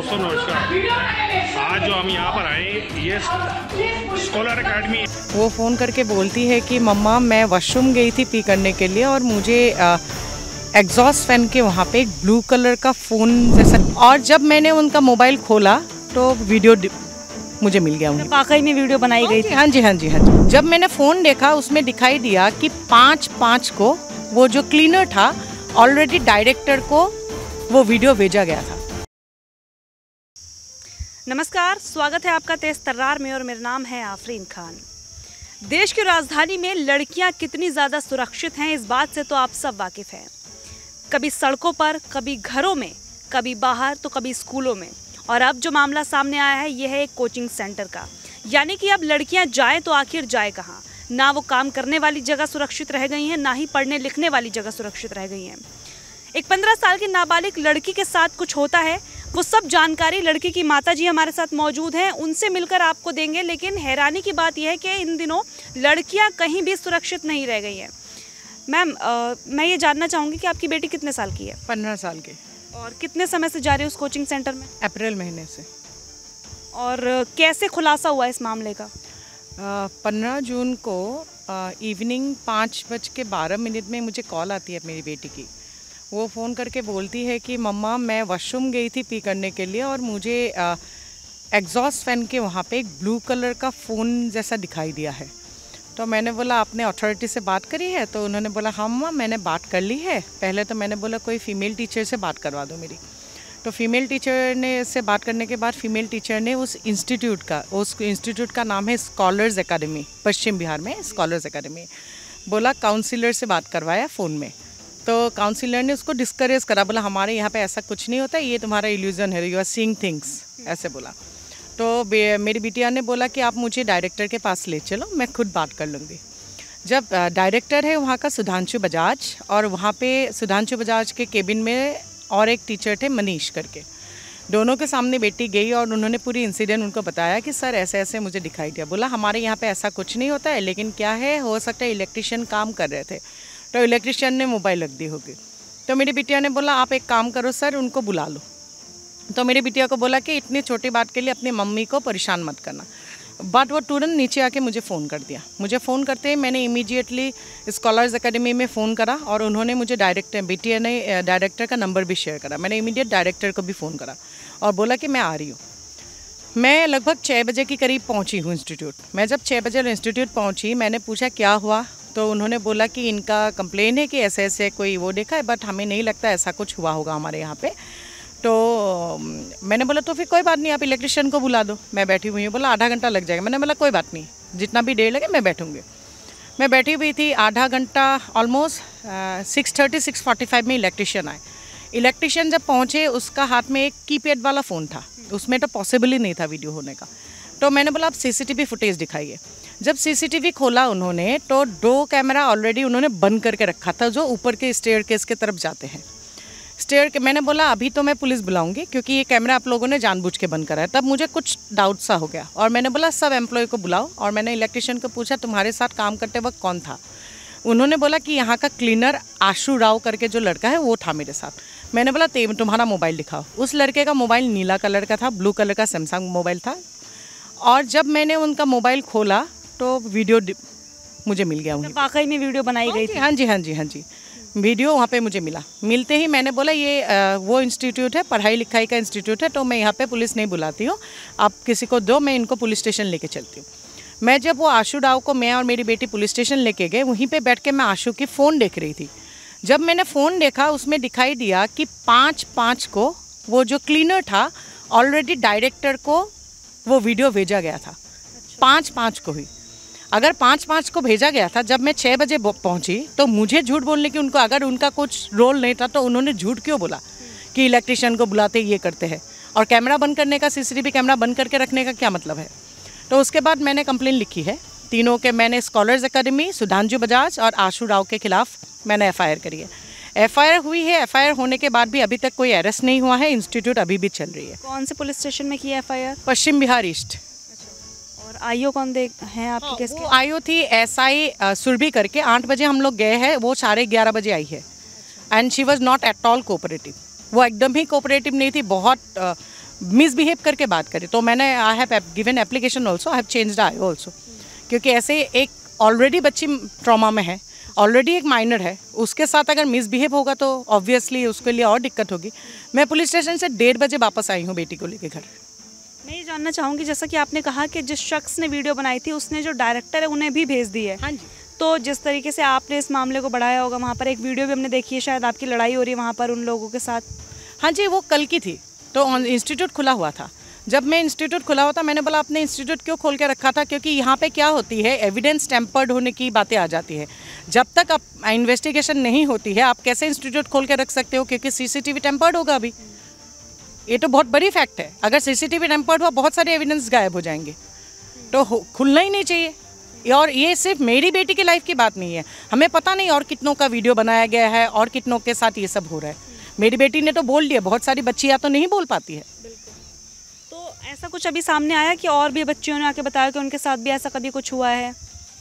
दोस्तों नमस्कार। आज जो हम यहाँ पर आए ये स्कॉलर एकेडमी। वो फ़ोन करके बोलती है कि मम्मा मैं वॉशरूम गई थी पी करने के लिए और मुझे एग्जॉस्ट फैन के वहाँ पे एक ब्लू कलर का फ़ोन जैसा, और जब मैंने उनका मोबाइल खोला तो वीडियो मुझे मिल गया। वाकई में वीडियो बनाई गई थी? हाँ जी हाँ जी हाँ जी। जब मैंने फ़ोन देखा उसमें दिखाई दिया कि 5/5 को वो जो क्लीनर था ऑलरेडी डायरेक्टर को वो वीडियो भेजा गया था। नमस्कार, स्वागत है आपका तेज तर्रार में और मेरा नाम है आफरीन खान। देश की राजधानी में लड़कियां कितनी ज़्यादा सुरक्षित हैं इस बात से तो आप सब वाकिफ़ हैं। कभी सड़कों पर, कभी घरों में, कभी बाहर तो कभी स्कूलों में। और अब जो मामला सामने आया है यह है एक कोचिंग सेंटर का। यानी कि अब लड़कियां जाएं तो आखिर जाए कहाँ। ना वो काम करने वाली जगह सुरक्षित रह गई हैं, ना ही पढ़ने लिखने वाली जगह सुरक्षित रह गई हैं। एक 15 साल की नाबालिग लड़की के साथ कुछ होता है, वो सब जानकारी लड़की की माताजी हमारे साथ मौजूद हैं, उनसे मिलकर आपको देंगे। लेकिन हैरानी की बात यह है कि इन दिनों लड़कियां कहीं भी सुरक्षित नहीं रह गई हैं। मैम, मैं ये जानना चाहूँगी कि आपकी बेटी कितने साल की है? 15 साल के। और कितने समय से जा रही है उस कोचिंग सेंटर में? अप्रैल महीने से। और कैसे खुलासा हुआ इस मामले का? 15 जून को इवनिंग 5:12 में मुझे कॉल आती है मेरी बेटी की। वो फ़ोन करके बोलती है कि मम्मा मैं वॉशरूम गई थी पी करने के लिए और मुझे एग्जॉस्ट फैन के वहाँ पे एक ब्लू कलर का फ़ोन जैसा दिखाई दिया है। तो मैंने बोला आपने अथॉरिटी से बात करी है? तो उन्होंने बोला हाँ मम्मा मैंने बात कर ली है। पहले तो मैंने बोला कोई फ़ीमेल टीचर से बात करवा दो मेरी। तो फीमेल टीचर ने से बात करने के बाद फीमेल टीचर ने उस इंस्टीट्यूट का नाम है स्कॉलर्स एकेडमी, पश्चिम बिहार में स्कॉलर्स एकेडमी, बोला काउंसिलर से बात करवाया फ़ोन में। तो काउंसिलर ने उसको डिस्करेज करा, बोला हमारे यहाँ पे ऐसा कुछ नहीं होता, ये तुम्हारा इल्यूजन है, यू आर सीइंग थिंग्स, ऐसे बोला। तो मेरी बिटिया ने बोला कि आप मुझे डायरेक्टर के पास ले चलो, मैं खुद बात कर लूँगी। जब डायरेक्टर है वहाँ का सुधांशु बजाज, और वहाँ पे सुधांशु बजाज के केबिन में और एक टीचर थे मनीष करके, दोनों के सामने बेटी गई और उन्होंने पूरी इंसिडेंट उनको बताया कि सर ऐसे ऐसे मुझे दिखाई दिया। बोला हमारे यहाँ पे ऐसा कुछ नहीं होता है, लेकिन क्या है हो सकता है इलेक्ट्रिशियन काम कर रहे थे तो इलेक्ट्रिशियन ने मोबाइल रख दी होगी। तो मेरी बिटिया ने बोला आप एक काम करो सर, उनको बुला लो। तो मेरी बिटिया को बोला कि इतनी छोटी बात के लिए अपनी मम्मी को परेशान मत करना। बट वो तुरंत नीचे आके मुझे फ़ोन कर दिया। मुझे फ़ोन करते ही मैंने इमीडिएटली स्कॉलर्स एकेडमी में फ़ोन करा और उन्होंने मुझे बिटिया ने डायरेक्टर का नंबर भी शेयर करा। मैंने इमीडिएट डायरेक्टर को भी फ़ोन करा और बोला कि मैं आ रही हूँ। मैं लगभग 6 बजे के करीब पहुँची हूँ इंस्टीट्यूट। मैं जब 6 बजे इंस्टीट्यूट पहुँची, मैंने पूछा क्या हुआ, तो उन्होंने बोला कि इनका कंप्लेन है कि ऐसे ऐसे कोई वो देखा है, बट हमें नहीं लगता ऐसा कुछ हुआ होगा हमारे यहाँ पे। तो मैंने बोला तो फिर कोई बात नहीं, आप इलेक्ट्रिशियन को बुला दो, मैं बैठी हुई हूँ। बोला आधा घंटा लग जाएगा। मैंने बोला कोई बात नहीं, जितना भी देर लगे मैं बैठूँगी। मैं बैठी हुई थी आधा घंटा, ऑलमोस्ट 6:30-6:45 में इलेक्ट्रिशियन आए। इलेक्ट्रिशियन जब पहुँचे उसका हाथ में एक कीपैड वाला फ़ोन था, उसमें तो पॉसिबल ही नहीं था वीडियो होने का। तो मैंने बोला आप CCTV फुटेज दिखाइए। जब CCTV खोला उन्होंने तो 2 कैमरा ऑलरेडी उन्होंने बंद करके रखा था जो ऊपर के स्टेयरकेस के तरफ जाते हैं। मैंने बोला अभी तो मैं पुलिस बुलाऊंगी क्योंकि ये कैमरा आप लोगों ने जानबूझ के बंद करा है। तब मुझे कुछ डाउट सा हो गया और मैंने बोला सब एम्प्लॉय को बुलाओ, और मैंने इलेक्ट्रिशियन को पूछा तुम्हारे साथ काम करते वक्त कौन था। उन्होंने बोला कि यहाँ का क्लीनर आशु राव करके जो लड़का है वो था मेरे साथ। मैंने बोला तुम्हारा मोबाइल दिखाओ। उस लड़के का मोबाइल नीला कलर का था, ब्लू कलर का सैमसंग मोबाइल था। और जब मैंने उनका मोबाइल खोला तो वीडियो मुझे मिल गया। वाकई में वीडियो बनाई गई थी? हाँ जी हाँ जी हाँ जी, वीडियो वहाँ पे मुझे मिला। मिलते ही मैंने बोला ये वो इंस्टीट्यूट है, पढ़ाई लिखाई का इंस्टीट्यूट है, तो मैं यहाँ पे पुलिस नहीं बुलाती हूँ, आप किसी को दो, मैं इनको पुलिस स्टेशन लेके चलती हूँ। मैं जब वो आशु राव को, मैं और मेरी बेटी पुलिस स्टेशन लेके गए, वहीं पे बैठ के मैं आशु की फ़ोन देख रही थी। जब मैंने फ़ोन देखा उसमें दिखाई दिया कि 5/5 को वो जो क्लीनर था ऑलरेडी डायरेक्टर को वो वीडियो भेजा गया था। 5/5 को ही, अगर 5/5 को भेजा गया था, जब मैं 6 बजे पहुंची तो मुझे झूठ बोलने की उनको, अगर उनका कुछ रोल नहीं था तो उन्होंने झूठ क्यों बोला कि इलेक्ट्रिशियन को बुलाते ये करते हैं, और कैमरा बंद करने का, CCTV कैमरा बंद करके रखने का क्या मतलब है। तो उसके बाद मैंने कंप्लेन लिखी है तीनों के। मैंने स्कॉलर्स एकेडमी, सुधांशु बजाज और आशु राव के खिलाफ मैंने FIR करी है। FIR हुई है। FIR होने के बाद भी अभी तक कोई अरेस्ट नहीं हुआ है। इंस्टीट्यूट अभी भी चल रही है। कौन से पुलिस स्टेशन में की है FIR? पश्चिम बिहार ईस्ट। और IO कौन हैं आपके केस के? IO थी SI सुरभि करके। 8 बजे हम लोग गए हैं, वो 11:30 बजे आई है। And she was not at all cooperative. वो एकदम ही कोऑपरेटिव नहीं थी, बहुत मिसबिहेव करके बात करे, तो मैंने I have given application also, I have changed I also, क्योंकि ऐसे एक ऑलरेडी बच्ची ट्रॉमा में है, ऑलरेडी एक माइनर है, उसके साथ अगर मिसबिहेव होगा तो ऑब्वियसली उसके लिए और दिक्कत होगी। मैं पुलिस स्टेशन से 1:30 बजे वापस आई हूँ बेटी को लेकर घर। मैं ये जानना चाहूँगी, जैसा कि आपने कहा कि जिस शख्स ने वीडियो बनाई थी उसने जो डायरेक्टर है उन्हें भी भेज दी है। हाँ जी। तो जिस तरीके से आपने इस मामले को बढ़ाया होगा, वहाँ पर एक वीडियो भी हमने देखी है, शायद आपकी लड़ाई हो रही है वहाँ पर उन लोगों के साथ। हाँ जी, वो कल की थी, तो इंस्टीट्यूट खुला हुआ था। जब मैं इंस्टीट्यूट खुला हुआ था, मैंने बोला आपने इंस्टीट्यूट क्यों खोल के रखा था, क्योंकि यहाँ पे क्या होती है, एविडेंस टेम्पर्ड होने की बातें आ जाती है। जब तक आप इन्वेस्टिगेशन नहीं होती है, आप कैसे इंस्टीट्यूट खोल के रख सकते हो, क्योंकि सीसीटीवी टेम्पर्ड होगा अभी। ये तो बहुत बड़ी फैक्ट है, अगर सीसीटीवी टेम्पर्ड हुआ बहुत सारे एविडेंस गायब हो जाएंगे, तो खुलना ही नहीं चाहिए। और ये सिर्फ मेरी बेटी की लाइफ की बात नहीं है, हमें पता नहीं और कितनों का वीडियो बनाया गया है और कितनों के साथ ये सब हो रहा है। मेरी बेटी ने तो बोल दिया, बहुत सारी बच्चियाँ तो नहीं बोल पाती है। तो ऐसा कुछ अभी सामने आया कि और भी बच्चियों ने आके बताया कि उनके साथ भी ऐसा कभी कुछ हुआ है?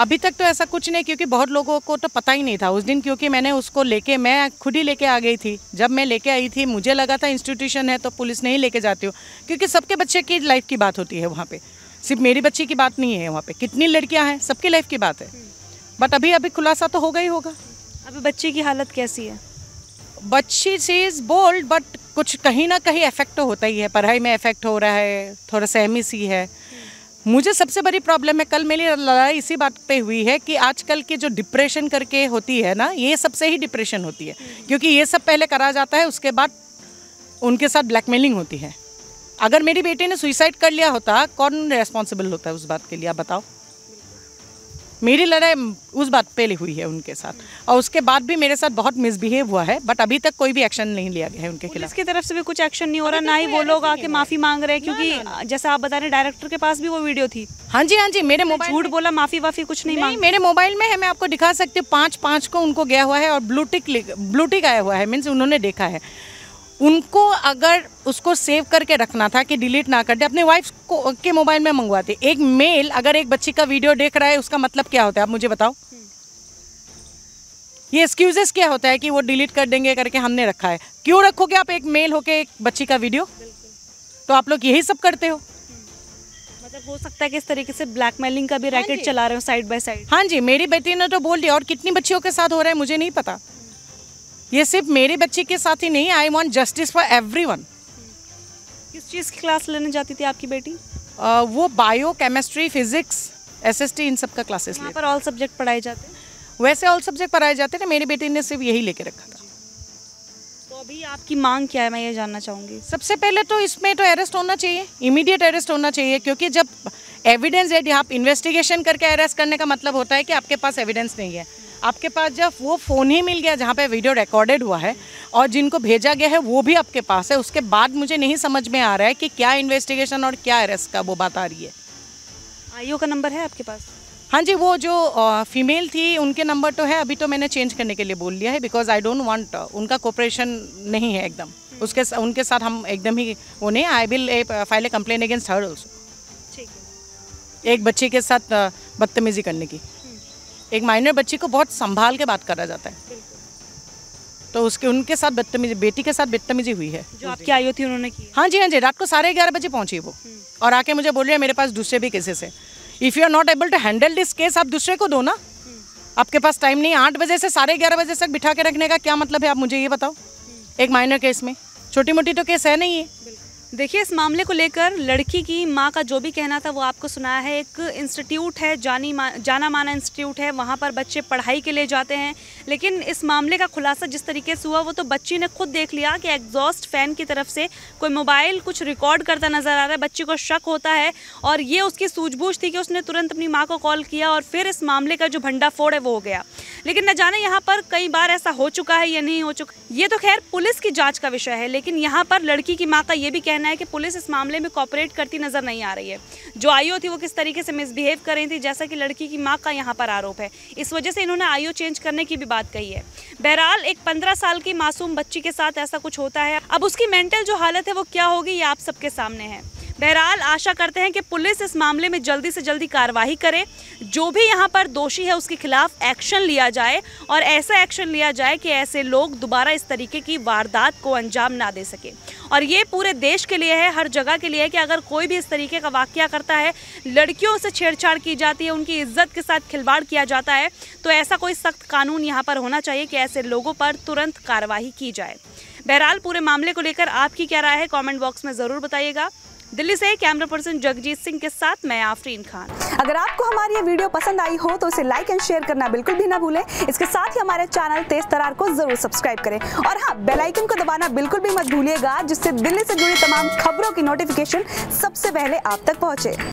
अभी तक तो ऐसा कुछ नहीं, क्योंकि बहुत लोगों को तो पता ही नहीं था उस दिन, क्योंकि मैंने उसको लेके, मैं खुद ही लेके आ गई थी। जब मैं लेके आई थी मुझे लगा था इंस्टीट्यूशन है तो पुलिस नहीं लेके जाती हो, क्योंकि सबके बच्चे की लाइफ की बात होती है वहाँ पे, सिर्फ मेरी बच्ची की बात नहीं है। वहाँ पे कितनी लड़कियाँ हैं, सबकी लाइफ की बात है। बट अभी खुलासा तो होगा ही होगा। अभी बच्ची की हालत कैसी है? बच्ची सी इज बोल्ड, बट कुछ कहीं ना कहीं इफेक्ट तो होता ही है, पढ़ाई में इफेक्ट हो रहा है, थोड़ा सहमी सी है। मुझे सबसे बड़ी प्रॉब्लम है, कल मेरी लड़ाई इसी बात पे हुई है कि आजकल की जो डिप्रेशन करके होती है ना, ये सबसे ही डिप्रेशन होती है, क्योंकि ये सब पहले करा जाता है, उसके बाद उनके साथ ब्लैकमेलिंग होती है। अगर मेरी बेटी ने सुसाइड कर लिया होता, कौन रेस्पॉन्सिबल होता है उस बात के लिए, आप बताओ। मेरी लड़ाई उस बात पे हुई है उनके साथ, और उसके बाद भी मेरे साथ बहुत मिसबिहेव हुआ है, बट अभी तक कोई भी एक्शन नहीं लिया गया है उनके खिलाफ। पुलिस की तरफ से भी कुछ एक्शन नहीं हो रहा, ना ही वो लोग आके माफी मांग रहे हैं, क्योंकि जैसा आप बता रहे डायरेक्टर के पास भी वो वीडियो थी। हाँ जी, मेरे मोबाइल झूठ बोला, माफी वाफी कुछ नहीं मांगी। मेरे मोबाइल में है, मैं आपको दिखा सकती हूँ। 5 को उनको गया हुआ है और ब्लूटिक आया हुआ है, मीन्स उन्होंने देखा है। उनको अगर उसको सेव करके रखना था कि डिलीट ना कर दे, अपने वाइफ को के मोबाइल में मंगवाते। एक मेल अगर एक बच्ची का वीडियो देख रहा है, उसका मतलब क्या होता है, आप मुझे बताओ। ये एक्सक्यूजेस क्या होता है कि वो डिलीट कर देंगे करके हमने रखा है। क्यों रखोगे आप एक मेल होके एक बच्ची का वीडियो? तो आप लोग यही सब करते हो। मतलब हो सकता है कि इस तरीके से ब्लैकमेलिंग का भी रैकेट चला रहे हो साइड बाय साइड। हाँ जी, मेरी बेटी ने तो बोल दिया, और कितनी बच्चियों के साथ हो रहा है मुझे नहीं पता। ये सिर्फ मेरी बच्ची के साथ ही नहीं, I want justice for everyone. किस चीज़ की क्लास लेने जाती थी आपकी बेटी? वो बायो, केमिस्ट्री, फिजिक्स, SST इन सब का क्लासेस यहाँ पर ऑल सब्जेक्ट पढ़ाए जाते हैं? वैसे ऑल सब्जेक्ट पढ़ाए जाते थे, मेरी बेटी ने सिर्फ यही लेके रखा था। तो अभी आपकी मांग क्या है, मैं ये जानना चाहूँगी। सबसे पहले तो इसमें तो अरेस्ट होना चाहिए, इमीडिएट अरेस्ट होना चाहिए, क्योंकि जब एविडेंस है, आप इन्वेस्टिगेशन करके अरेस्ट करने का मतलब होता है कि आपके पास एविडेंस नहीं है। आपके पास जब वो फ़ोन ही मिल गया जहाँ पे वीडियो रिकॉर्डेड हुआ है और जिनको भेजा गया है वो भी आपके पास है, उसके बाद मुझे नहीं समझ में आ रहा है कि क्या इन्वेस्टिगेशन और क्या अरेस्ट का वो बात आ रही है। आईओ का नंबर है आपके पास? हाँ जी, वो जो फीमेल थी उनके नंबर तो है, अभी तो मैंने चेंज करने के लिए बोल लिया है, बिकॉज आई डोंट वांट, उनका कोऑपरेशन नहीं है एकदम, उनके साथ हम एकदम ही वो नहीं। I will file A complain against her also. ठीक है। एक बच्चे के साथ बदतमीजी करने की, एक माइनर बच्ची को बहुत संभाल के बात करा जाता है, तो उनके साथ बदतमीजी, बेटी के साथ बदतमीजी हुई है। जो आपकी आईओ थी उन्होंने की? हाँ जी, रात को 11:30 बजे पहुंची वो, और आके मुझे बोल रही है मेरे पास दूसरे भी केसेस है। If you are not able to handle this case, आप दूसरे को दो ना, आपके पास टाइम नहीं। 8 बजे से 11:30 बजे तक बिठा के रखने का क्या मतलब है, आप मुझे ये बताओ। एक माइनर केस में, छोटी मोटी तो केस है नहीं है। देखिए, इस मामले को लेकर लड़की की माँ का जो भी कहना था वो आपको सुनाया है। एक इंस्टीट्यूट है, जाना माना इंस्टीट्यूट है, वहाँ पर बच्चे पढ़ाई के लिए जाते हैं, लेकिन इस मामले का खुलासा जिस तरीके से हुआ वो तो बच्ची ने खुद देख लिया कि एग्जॉस्ट फैन की तरफ से कोई मोबाइल कुछ रिकॉर्ड करता नज़र आ रहा है। बच्ची को शक होता है और ये उसकी सूझबूझ थी कि उसने तुरंत अपनी माँ को कॉल किया और फिर इस मामले का जो भंडाफोड़ है वो हो गया। लेकिन न जाने यहाँ पर कई बार ऐसा हो चुका है या नहीं हो चुका, ये तो खैर पुलिस की जाँच का विषय है। लेकिन यहाँ पर लड़की की माँ का ये भी कहना है कि पुलिस इस मामले में कोऑपरेट करती नजर नहीं आ रही है। जो आईओ थी वो किस तरीके से मिसबिहेव कर रही थी, जैसा कि लड़की की मां का यहाँ पर आरोप है। इस वजह से इन्होंने आईओ चेंज करने की भी बात कही है। बहरहाल एक 15 साल की मासूम बच्ची के साथ ऐसा कुछ होता है, अब उसकी मेंटल जो हालत है वो क्या होगी ये आप सबके सामने है। बहरहाल आशा करते हैं कि पुलिस इस मामले में जल्दी से जल्दी कार्रवाई करे, जो भी यहाँ पर दोषी है उसके खिलाफ एक्शन लिया जाए और ऐसा एक्शन लिया जाए कि ऐसे लोग दोबारा इस तरीके की वारदात को अंजाम ना दे सके। और ये पूरे देश के लिए है, हर जगह के लिए है कि अगर कोई भी इस तरीके का वाकया करता है, लड़कियों से छेड़छाड़ की जाती है, उनकी इज्जत के साथ खिलवाड़ किया जाता है, तो ऐसा कोई सख्त कानून यहाँ पर होना चाहिए कि ऐसे लोगों पर तुरंत कार्रवाई की जाए। बहरहाल पूरे मामले को लेकर आपकी क्या राय है, कमेंट बॉक्स में ज़रूर बताइएगा। दिल्ली से कैमरा पर्सन जगजीत सिंह के साथ मैं आफरीन खान। अगर आपको हमारी ये वीडियो पसंद आई हो तो इसे लाइक एंड शेयर करना बिल्कुल भी ना भूलें। इसके साथ ही हमारे चैनल तेज तरार को जरूर सब्सक्राइब करें और हाँ, बेल आइकन को दबाना बिल्कुल भी मत भूलिएगा, जिससे दिल्ली से जुड़ी तमाम खबरों की नोटिफिकेशन सबसे पहले आप तक पहुंचे।